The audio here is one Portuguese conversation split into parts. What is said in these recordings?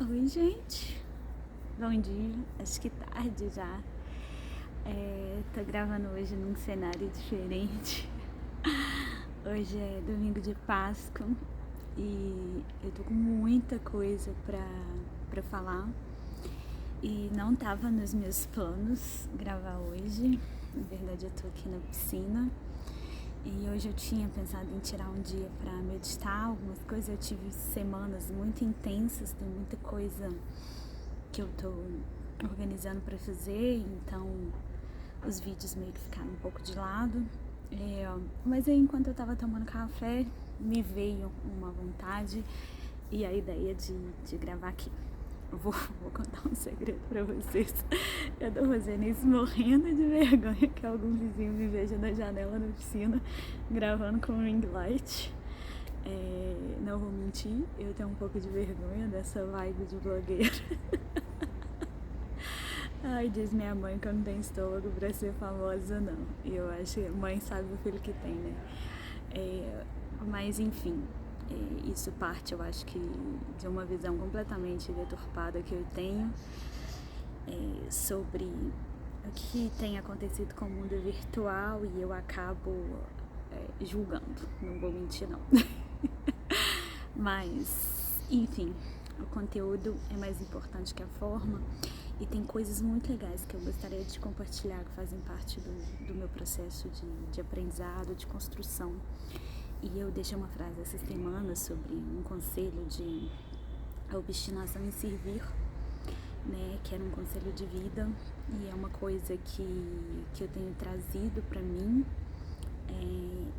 Oi, gente. Bom dia. Acho que tarde já. Tô gravando hoje num cenário diferente. Hoje é domingo de Páscoa e eu tô com muita coisa pra falar. E não tava nos meus planos gravar hoje. Na verdade, eu tô aqui na piscina. E hoje eu tinha pensado em tirar um dia pra meditar algumas coisas. Eu tive semanas muito intensas, tem muita coisa que eu tô organizando pra fazer, então os vídeos meio que ficaram um pouco de lado. Mas aí, enquanto eu tava tomando café, me veio uma vontade e a ideia de gravar aqui. Vou contar um segredo pra vocês. Eu tô fazendo isso morrendo de vergonha que algum vizinho me veja na janela da piscina gravando com ring light. Não vou mentir, eu tenho um pouco de vergonha dessa vibe de blogueira. Ai, diz minha mãe que eu não tenho estômago pra ser famosa, não. E eu acho que mãe sabe o filho que tem, né? Mas enfim, isso parte, eu acho que, de uma visão completamente deturpada que eu tenho sobre o que tem acontecido com o mundo virtual e eu acabo julgando, não vou mentir, não. Mas, enfim, o conteúdo é mais importante que a forma. E tem coisas muito legais que eu gostaria de compartilhar, que fazem parte do meu processo de aprendizado, de construção. E eu deixei uma frase essa semana sobre um conselho de obstinação em servir, né, que era um conselho de vida. E é uma coisa que eu tenho trazido para mim,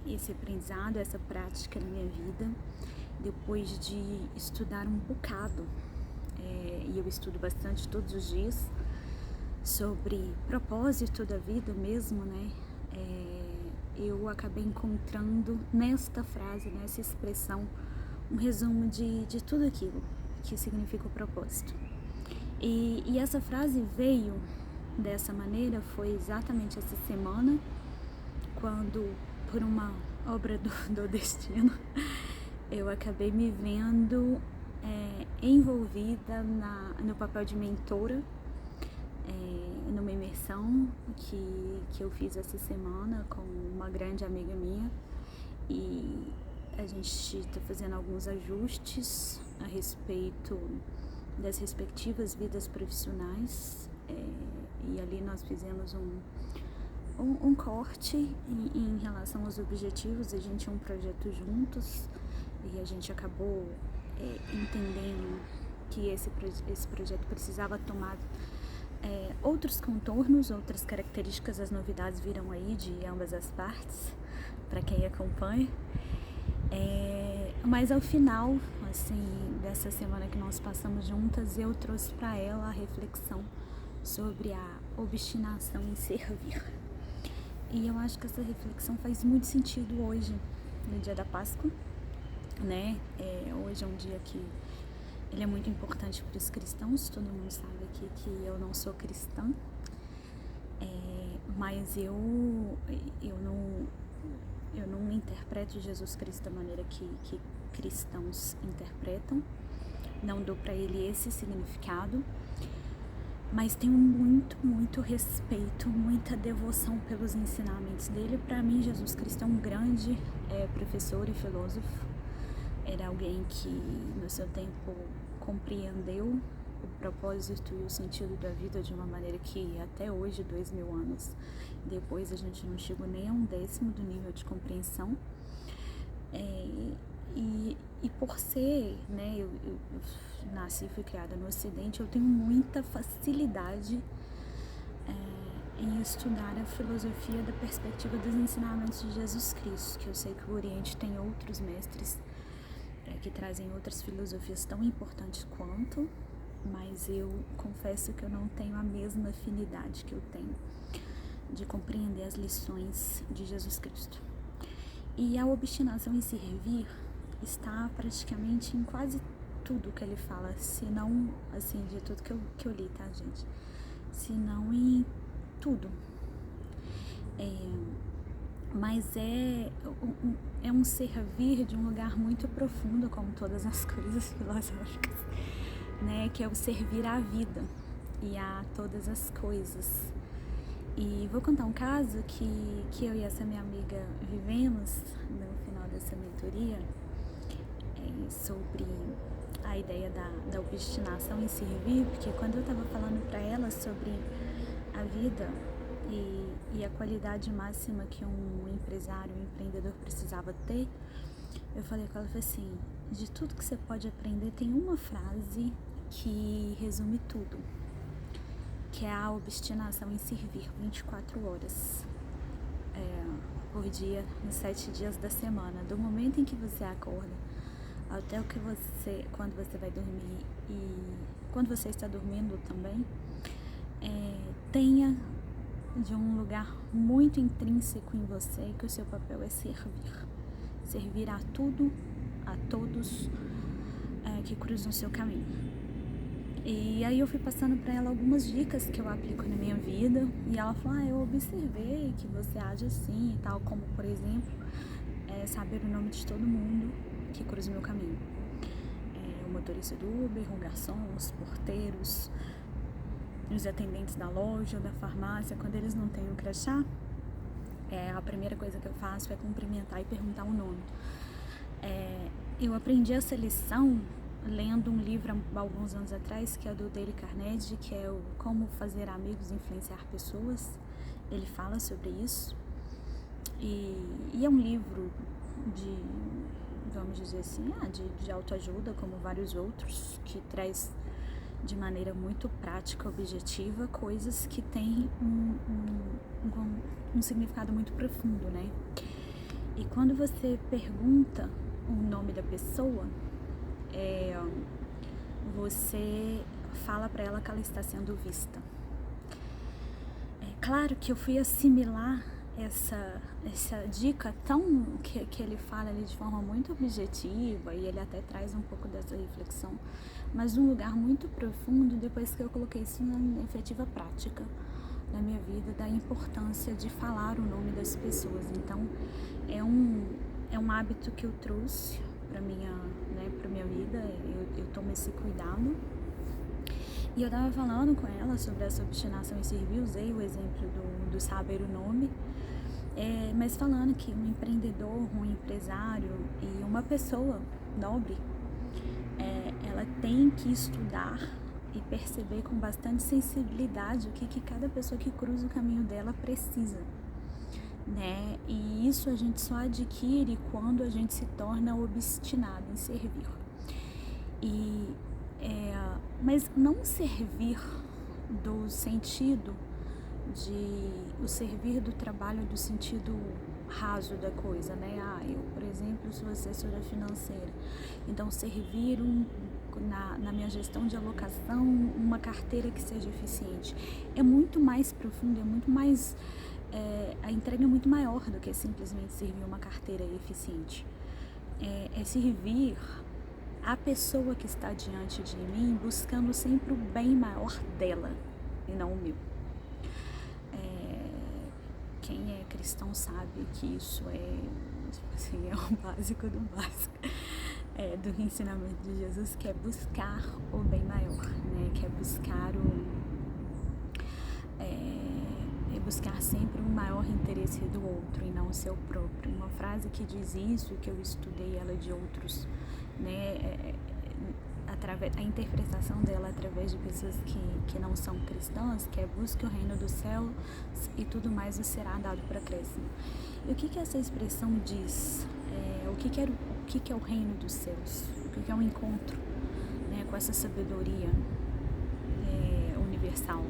esse aprendizado, essa prática na minha vida, depois de estudar um bocado. E eu estudo bastante todos os dias sobre propósito da vida mesmo, né? Eu acabei encontrando nesta frase, nessa expressão, um resumo de tudo aquilo que significa o propósito. E essa frase veio dessa maneira, foi exatamente essa semana, quando, por uma obra do destino, eu acabei me vendo envolvida no papel de mentora, numa imersão que eu fiz essa semana com uma grande amiga minha, e a gente está fazendo alguns ajustes a respeito das respectivas vidas profissionais, e ali nós fizemos um corte em relação aos objetivos. A gente tinha um projeto juntos e a gente acabou entendendo que esse projeto precisava tomar outros contornos, outras características. As novidades viram aí de ambas as partes, para quem acompanha. Mas ao final, assim, dessa semana que nós passamos juntas, eu trouxe para ela a reflexão sobre a obstinação em servir. E eu acho que essa reflexão faz muito sentido hoje, no dia da Páscoa, né? Hoje é um dia que ele é muito importante para os cristãos. Todo mundo sabe aqui que eu não sou cristã, mas eu não interpreto Jesus Cristo da maneira que cristãos interpretam. Não dou para ele esse significado, mas tenho muito respeito, muita devoção pelos ensinamentos dele. Para mim, Jesus Cristo é um grande professor e filósofo. Era alguém que no seu tempo compreendeu o propósito e o sentido da vida de uma maneira que até hoje, 2000 anos depois, a gente não chegou nem a 1/10 do nível de compreensão. E por ser, né, eu nasci e fui criada no Ocidente, eu tenho muita facilidade em estudar a filosofia da perspectiva dos ensinamentos de Jesus Cristo, que eu sei que o Oriente tem outros mestres que trazem outras filosofias tão importantes quanto, mas eu confesso que eu não tenho a mesma afinidade que eu tenho de compreender as lições de Jesus Cristo. E a obstinação em servir está praticamente em quase tudo que ele fala, se não, assim, de tudo que eu li, tá, gente? Se não em tudo. Mas é um servir de um lugar muito profundo, como todas as coisas filosóficas, né, que é o servir à vida e a todas as coisas. E vou contar um caso que eu e essa minha amiga vivemos no final dessa mentoria, sobre a ideia da obstinação em servir, porque quando eu estava falando para ela sobre a vida e a qualidade máxima que um empresário, um empreendedor precisava ter, eu falei com ela, assim, de tudo que você pode aprender, tem uma frase que resume tudo, que é a obstinação em servir 24 horas por dia, nos 7 dias da semana, do momento em que você acorda até quando você vai dormir e quando você está dormindo também, tenha de um lugar muito intrínseco em você que o seu papel é servir a tudo, a todos que cruzam o seu caminho. E aí eu fui passando para ela algumas dicas que eu aplico na minha vida, e ela falou, eu observei que você age assim e tal, como por exemplo, saber o nome de todo mundo que cruza o meu caminho. O motorista do Uber, o garçom, os porteiros, os atendentes da loja ou da farmácia, quando eles não têm o crachá, a primeira coisa que eu faço é cumprimentar e perguntar o nome. Eu aprendi essa lição lendo um livro há alguns anos atrás, que é do Dale Carnegie, que é o Como Fazer Amigos e Influenciar Pessoas. Ele fala sobre isso. E é um livro de, vamos dizer assim, de autoajuda, como vários outros, que traz de maneira muito prática, objetiva, coisas que têm um significado muito profundo, né? E quando você pergunta o nome da pessoa, você fala para ela que ela está sendo vista. Claro que eu fui assimilar essa dica que ele fala ali de forma muito objetiva, e ele até traz um pouco dessa reflexão, mas num lugar muito profundo, depois que eu coloquei isso na efetiva prática na minha vida, da importância de falar o nome das pessoas. Então é um hábito que eu trouxe para minha vida, eu tomo esse cuidado. E eu tava falando com ela sobre essa obstinação em servir, usei o exemplo do saber o nome, mas falando que um empreendedor, um empresário e uma pessoa nobre, ela tem que estudar e perceber com bastante sensibilidade o que cada pessoa que cruza o caminho dela precisa, né? E isso a gente só adquire quando a gente se torna obstinado em servir. Mas não servir do sentido o servir do trabalho do sentido raso da coisa, né? Eu, por exemplo, sou assessora financeira, então servir na minha gestão de alocação uma carteira que seja eficiente é muito mais profundo, é muito mais a entrega é muito maior do que simplesmente servir uma carteira eficiente. É servir a pessoa que está diante de mim, buscando sempre o bem maior dela e não o meu. Quem é cristão sabe que isso é o básico do básico do ensinamento de Jesus, que é buscar o bem maior, né? Que é buscar buscar sempre o maior interesse do outro e não o seu próprio. Uma frase que diz isso, que eu estudei ela de outros, né? A interpretação dela através de pessoas que não são cristãs, que é busque o reino do céu e tudo mais vos será dado para acréscimo. E o que essa expressão diz? O que é o reino dos céus? O que é um encontro, né, com essa sabedoria universal,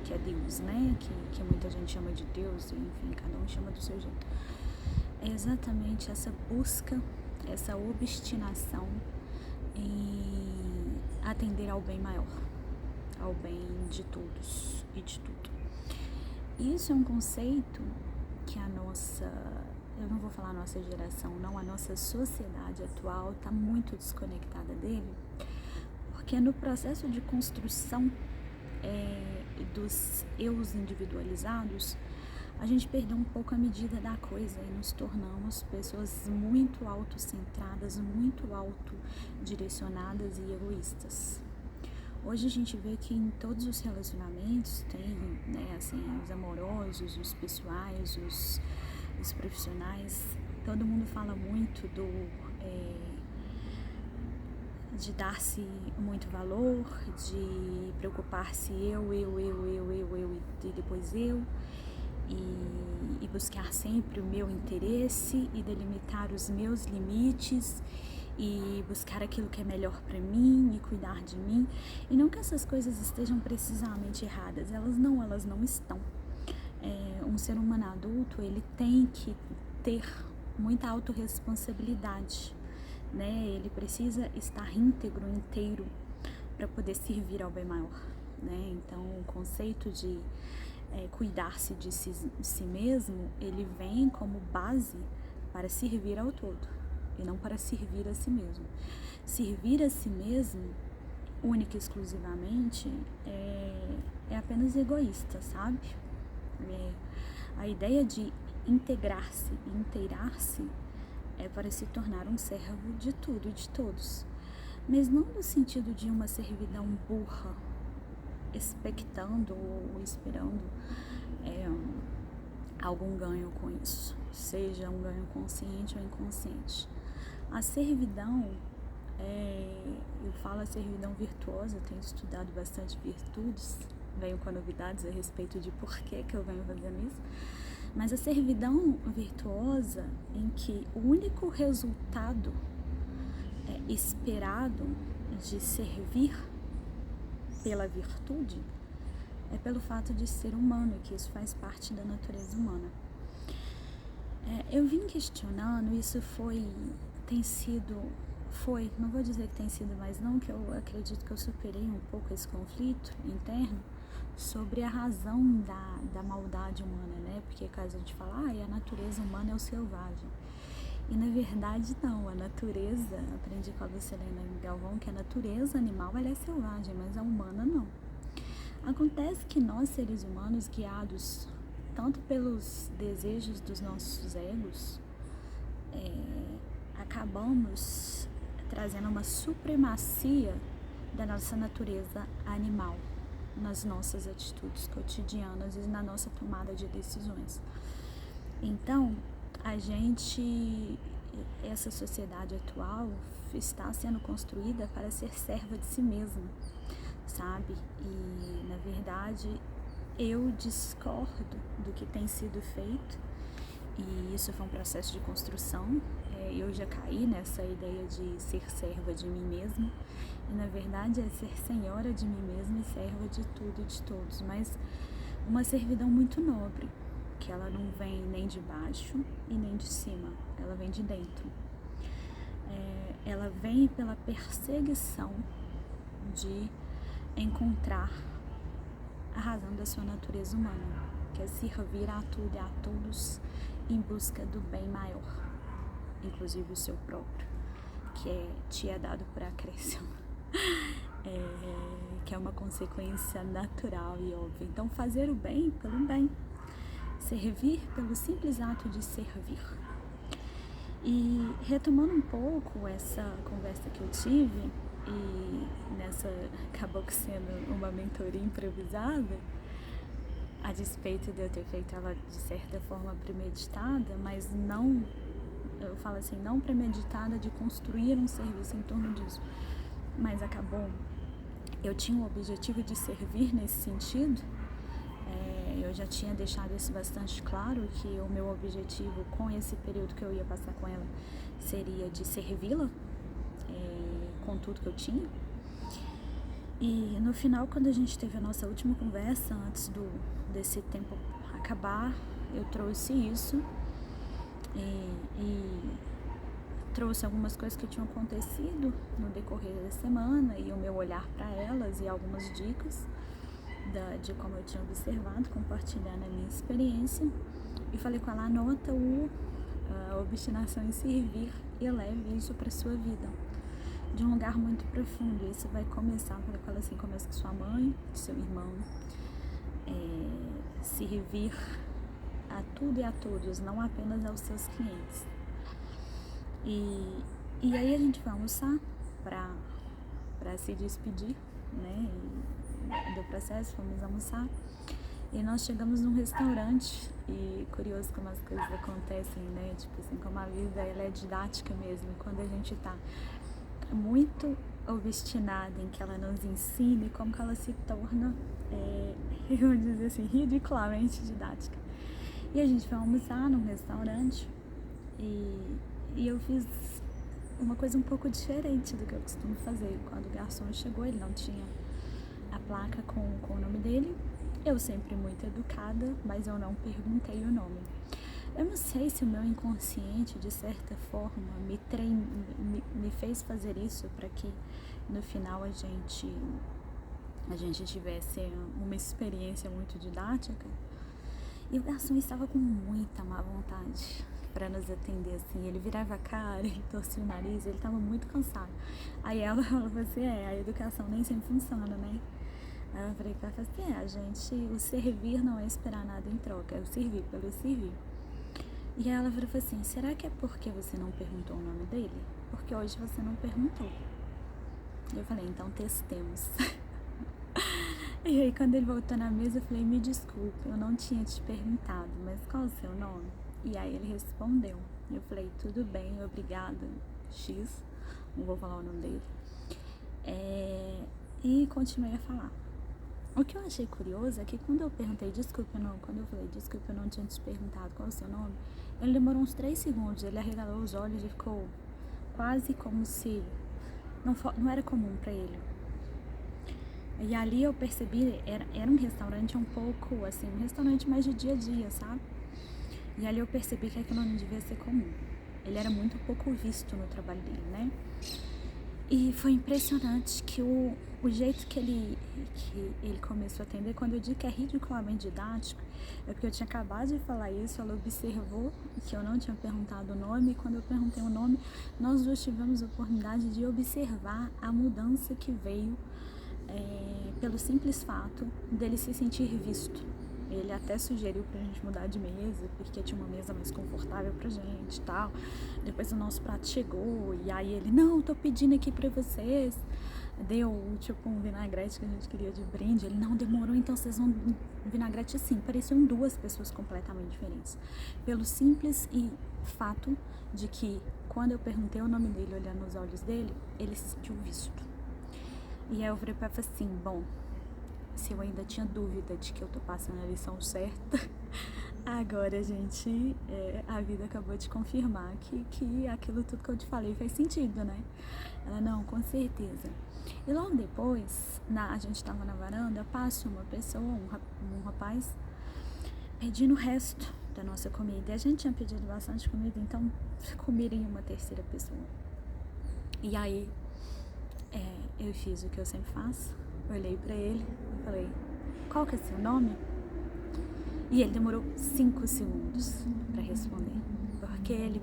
que é Deus, né? Que muita gente chama de Deus, enfim, cada um chama do seu jeito. É exatamente essa busca, essa obstinação em atender ao bem maior, ao bem de todos e de tudo. Isso é um conceito que eu não vou falar a nossa geração, não, a nossa sociedade atual está muito desconectada dele, porque no processo de construção dos eus individualizados, a gente perdeu um pouco a medida da coisa e nos tornamos pessoas muito autocentradas, muito autodirecionadas e egoístas. Hoje a gente vê que em todos os relacionamentos tem, né, assim, os amorosos, os pessoais, os profissionais, todo mundo fala muito de dar-se muito valor, de preocupar-se eu e depois eu, e buscar sempre o meu interesse e delimitar os meus limites e buscar aquilo que é melhor para mim e cuidar de mim. E não que essas coisas estejam precisamente erradas, elas não estão. Um ser humano adulto, ele tem que ter muita autorresponsabilidade, né? Ele precisa estar íntegro, inteiro, para poder servir ao bem maior, né? Então, o conceito de cuidar-se de si mesmo, ele vem como base para servir ao todo e não para servir a si mesmo. Servir a si mesmo, única e exclusivamente, é apenas egoísta, sabe? A ideia de integrar-se e inteirar-se é para se tornar um servo de tudo e de todos, mas não no sentido de uma servidão burra, expectando ou esperando algum ganho com isso, seja um ganho consciente ou inconsciente. A servidão, eu falo a servidão virtuosa, tenho estudado bastante virtudes, venho com novidades a respeito de por que eu venho fazendo isso, mas a servidão virtuosa em que o único resultado esperado de servir pela virtude é pelo fato de ser humano, que isso faz parte da natureza humana. Eu vim questionando, isso não vou dizer que tem sido mais não, que eu acredito que eu superei um pouco esse conflito interno sobre a razão da maldade humana, né? Porque caso a gente fala, a natureza humana é o selvagem. E na verdade não, a natureza, aprendi com a Lucilena Galvão que a natureza animal ela é selvagem, mas a humana não. Acontece que nós seres humanos, guiados tanto pelos desejos dos nossos egos, acabamos trazendo uma supremacia da nossa natureza animal nas nossas atitudes cotidianas e na nossa tomada de decisões. Então, essa sociedade atual está sendo construída para ser serva de si mesma, sabe? E, na verdade, eu discordo do que tem sido feito, e isso foi um processo de construção. Eu já caí nessa ideia de ser serva de mim mesma, e na verdade é ser senhora de mim mesma e serva de tudo e de todos, mas uma servidão muito nobre, que ela não vem nem de baixo e nem de cima, ela vem de dentro. Ela vem pela perseguição de encontrar a razão da sua natureza humana, que é servir a tudo e a todos em busca do bem maior, inclusive o seu próprio, que te é dado por acréscimo, que é uma consequência natural e óbvia. Então, fazer o bem pelo bem, servir pelo simples ato de servir. E retomando um pouco essa conversa que eu tive, e acabou sendo uma mentoria improvisada, a despeito de eu ter feito ela de certa forma premeditada, mas não, eu falo assim, não premeditada de construir um serviço em torno disso, mas eu tinha o objetivo de servir nesse sentido. Eu já tinha deixado isso bastante claro, que o meu objetivo com esse período que eu ia passar com ela seria de servi-la com tudo que eu tinha. E no final, quando a gente teve a nossa última conversa, antes desse tempo acabar, eu trouxe isso e trouxe algumas coisas que tinham acontecido no decorrer da semana e o meu olhar para elas e algumas dicas de como eu tinha observado, compartilhando a minha experiência, e falei com ela, anota a obstinação em servir e leve isso para sua vida, de um lugar muito profundo. Isso vai começar, falei com ela assim, começa com sua mãe, seu irmão, servir a tudo e a todos, não apenas aos seus clientes. E aí a gente vai almoçar para se despedir, né, do processo, fomos almoçar. E nós chegamos num restaurante, e curioso como as coisas acontecem, né, tipo assim, como a vida ela é didática mesmo, e quando a gente tá muito obstinada em que ela nos ensine, como que ela se torna, eu vou dizer assim, ridiculamente didática. E a gente foi almoçar num restaurante, e eu fiz uma coisa um pouco diferente do que eu costumo fazer. Quando o garçom chegou, ele não tinha a placa com o nome dele. Eu sempre muito educada, mas eu não perguntei o nome. Eu não sei se o meu inconsciente, de certa forma, me fez fazer isso para que no final a gente tivesse uma experiência muito didática. E o garçom estava com muita má vontade para nos atender, assim. Ele virava a cara, ele torcia o nariz, ele estava muito cansado. Aí ela falou assim, a educação nem sempre funciona, né? Aí eu falei pra ela assim, o servir não é esperar nada em troca, é o servir pelo servir. E aí ela falou assim, será que é porque você não perguntou o nome dele? Porque hoje você não perguntou. Eu falei, então testemos. E aí quando ele voltou na mesa, eu falei, me desculpe, eu não tinha te perguntado, mas qual é o seu nome? E aí ele respondeu. Eu falei, tudo bem, obrigada, X, não vou falar o nome dele. E continuei a falar. O que eu achei curioso é que quando eu perguntei, quando eu falei, desculpa, eu não tinha te perguntado qual é o seu nome, ele demorou uns 3 segundos, ele arregalou os olhos e ficou quase como se não era comum pra ele. E ali eu percebi, era um restaurante um pouco, assim, um restaurante mais de dia a dia, sabe? E ali eu percebi que aquilo não devia ser comum. Ele era muito pouco visto no trabalho dele, né? E foi impressionante que o jeito que ele começou a atender, quando eu digo que é ridiculamente didático, é porque eu tinha acabado de falar isso, ela observou que eu não tinha perguntado o nome, e quando eu perguntei o nome, nós duas tivemos a oportunidade de observar a mudança que veio pelo simples fato dele se sentir visto. Ele até sugeriu pra gente mudar de mesa, porque tinha uma mesa mais confortável pra gente e tal. Depois o nosso prato chegou, e aí ele, não, tô pedindo aqui pra vocês. Deu, tipo, um vinagrete que a gente queria de brinde. Ele, não, demorou, então vocês vão... Vinagrete assim, pareciam 2 pessoas completamente diferentes. Pelo simples fato de que, quando eu perguntei o nome dele, olhando nos olhos dele, ele se sentiu visto. E aí eu falei pra ela assim, bom, se eu ainda tinha dúvida de que eu tô passando a lição certa, agora, gente, a vida acabou de confirmar que aquilo tudo que eu te falei fez sentido, né? Ela, não, com certeza. E logo depois, a gente tava na varanda, passa uma pessoa, um rapaz, pedindo o resto da nossa comida. E a gente tinha pedido bastante comida, então comeria uma terceira pessoa. E aí, eu fiz o que eu sempre faço, olhei pra ele e falei, qual que é seu nome? E ele demorou 5 segundos pra responder, porque ele,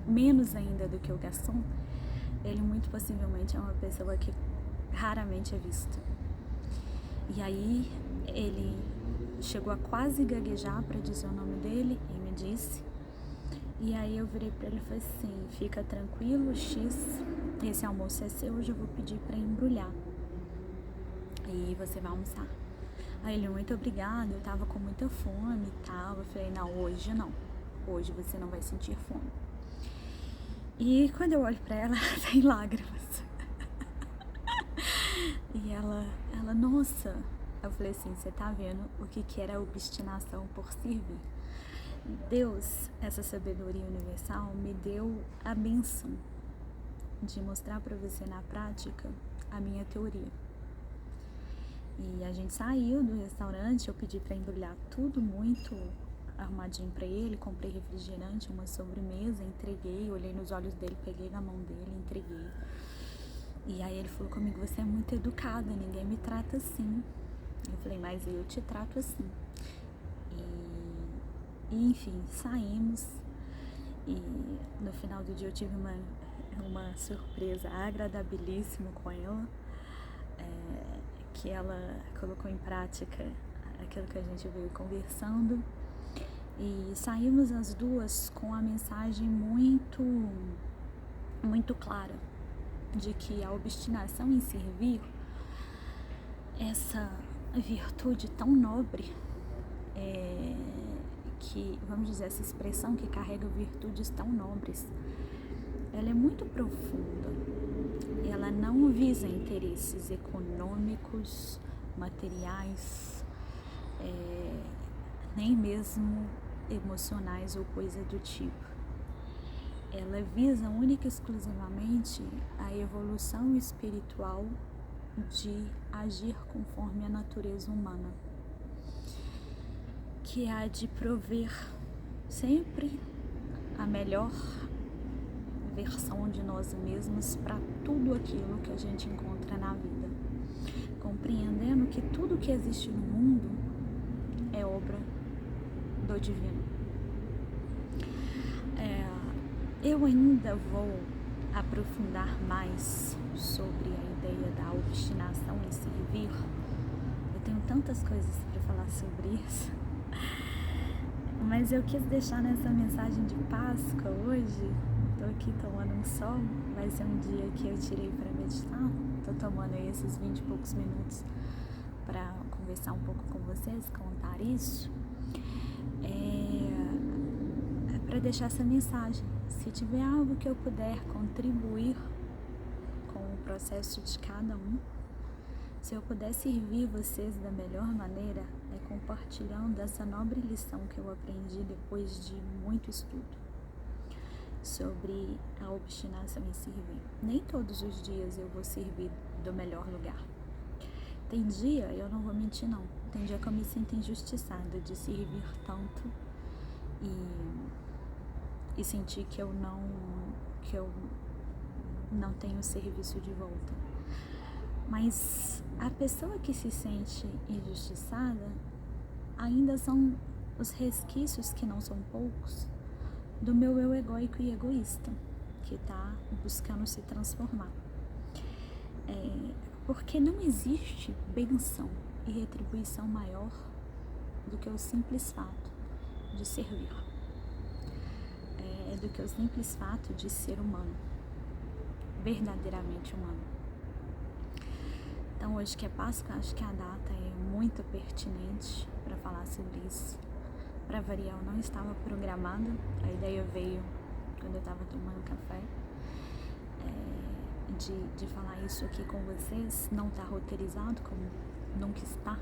menos ainda do que o garçom, ele muito possivelmente é uma pessoa que raramente é vista. E aí ele chegou a quase gaguejar pra dizer o nome dele e me disse. E aí eu virei pra ele e falei assim, fica tranquilo, X, esse almoço é seu, hoje eu vou pedir pra embrulhar. E você vai almoçar. Aí ele, muito obrigada, eu tava com muita fome e tal. Eu falei, não, hoje não. Hoje você não vai sentir fome. E quando eu olho pra ela, tem lágrimas. E ela, nossa. Eu falei assim, você tá vendo o que era obstinação por servir? Deus, essa sabedoria universal, me deu a bênção de mostrar pra você na prática a minha teoria. E a gente saiu do restaurante, eu pedi pra embrulhar tudo muito arrumadinho pra ele, comprei refrigerante, uma sobremesa, entreguei, olhei nos olhos dele, peguei na mão dele, entreguei. E aí ele falou comigo, você é muito educada, ninguém me trata assim. Eu falei, mas eu te trato assim. E enfim, saímos. E no final do dia eu tive uma surpresa agradabilíssima com ela. Que ela colocou em prática aquilo que a gente veio conversando. E saímos as duas com a mensagem muito, muito clara de que a obstinação em servir essa virtude tão nobre, que, vamos dizer, essa expressão que carrega virtudes tão nobres, ela é muito profunda. Ela não visa interesses econômicos, materiais, nem mesmo emocionais ou coisa do tipo. Ela visa única e exclusivamente a evolução espiritual de agir conforme a natureza humana, que há de prover sempre a melhor versão de nós mesmos para tudo aquilo que a gente encontra na vida, compreendendo que tudo que existe no mundo é obra do divino. Eu ainda vou aprofundar mais sobre a ideia da obstinação em servir. Eu tenho tantas coisas para falar sobre isso, mas eu quis deixar nessa mensagem de Páscoa hoje. Estou aqui tomando um sol, vai ser um dia que eu tirei para meditar. Estou tomando aí esses 20 e poucos minutos para conversar um pouco com vocês, contar isso. Para deixar essa mensagem. Se tiver algo que eu puder contribuir com o processo de cada um, se eu puder servir vocês da melhor maneira, é compartilhando essa nobre lição que eu aprendi depois de muito estudo sobre a obstinação em servir. Nem todos os dias eu vou servir do melhor lugar. Tem dia, eu não vou mentir não, tem dia que eu me sinto injustiçada de servir tanto e sentir que eu não tenho serviço de volta. Mas a pessoa que se sente injustiçada ainda são os resquícios, que não são poucos, do meu eu egóico e egoísta, que está buscando se transformar. Porque não existe bênção e retribuição maior do que o simples fato de servir. Do que o simples fato de ser humano, verdadeiramente humano. Então hoje que é Páscoa, acho que a data é muito pertinente para falar sobre isso. Para variar, eu não estava programada, a ideia veio quando eu estava tomando café, de falar isso aqui com vocês. Não está roteirizado, como nunca está.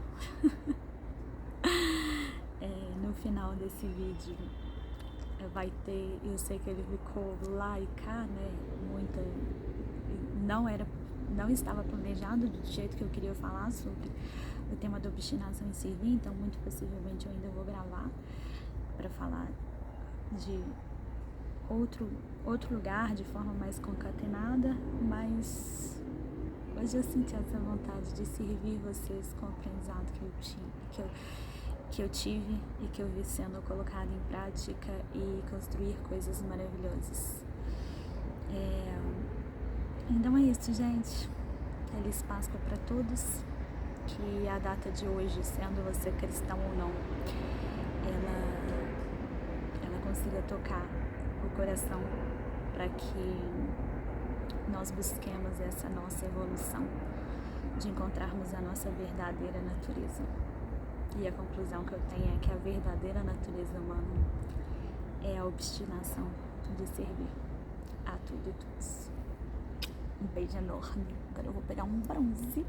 No final desse vídeo vai ter, eu sei que ele ficou lá e cá, né, não estava planejado do jeito que eu queria falar sobre o tema da obstinação em servir, então muito possivelmente eu ainda vou gravar para falar de outro lugar, de forma mais concatenada, mas hoje eu senti essa vontade de servir vocês com o aprendizado que eu tive e que eu vi sendo colocado em prática e construir coisas maravilhosas. Então é isso, gente. Feliz Páscoa para todos. Que a data de hoje, sendo você cristão ou não, ela consiga tocar o coração para que nós busquemos essa nossa evolução, de encontrarmos a nossa verdadeira natureza. E a conclusão que eu tenho é que a verdadeira natureza humana é a obstinação de servir a tudo e todos. Um beijo enorme. Agora eu vou pegar um bronze.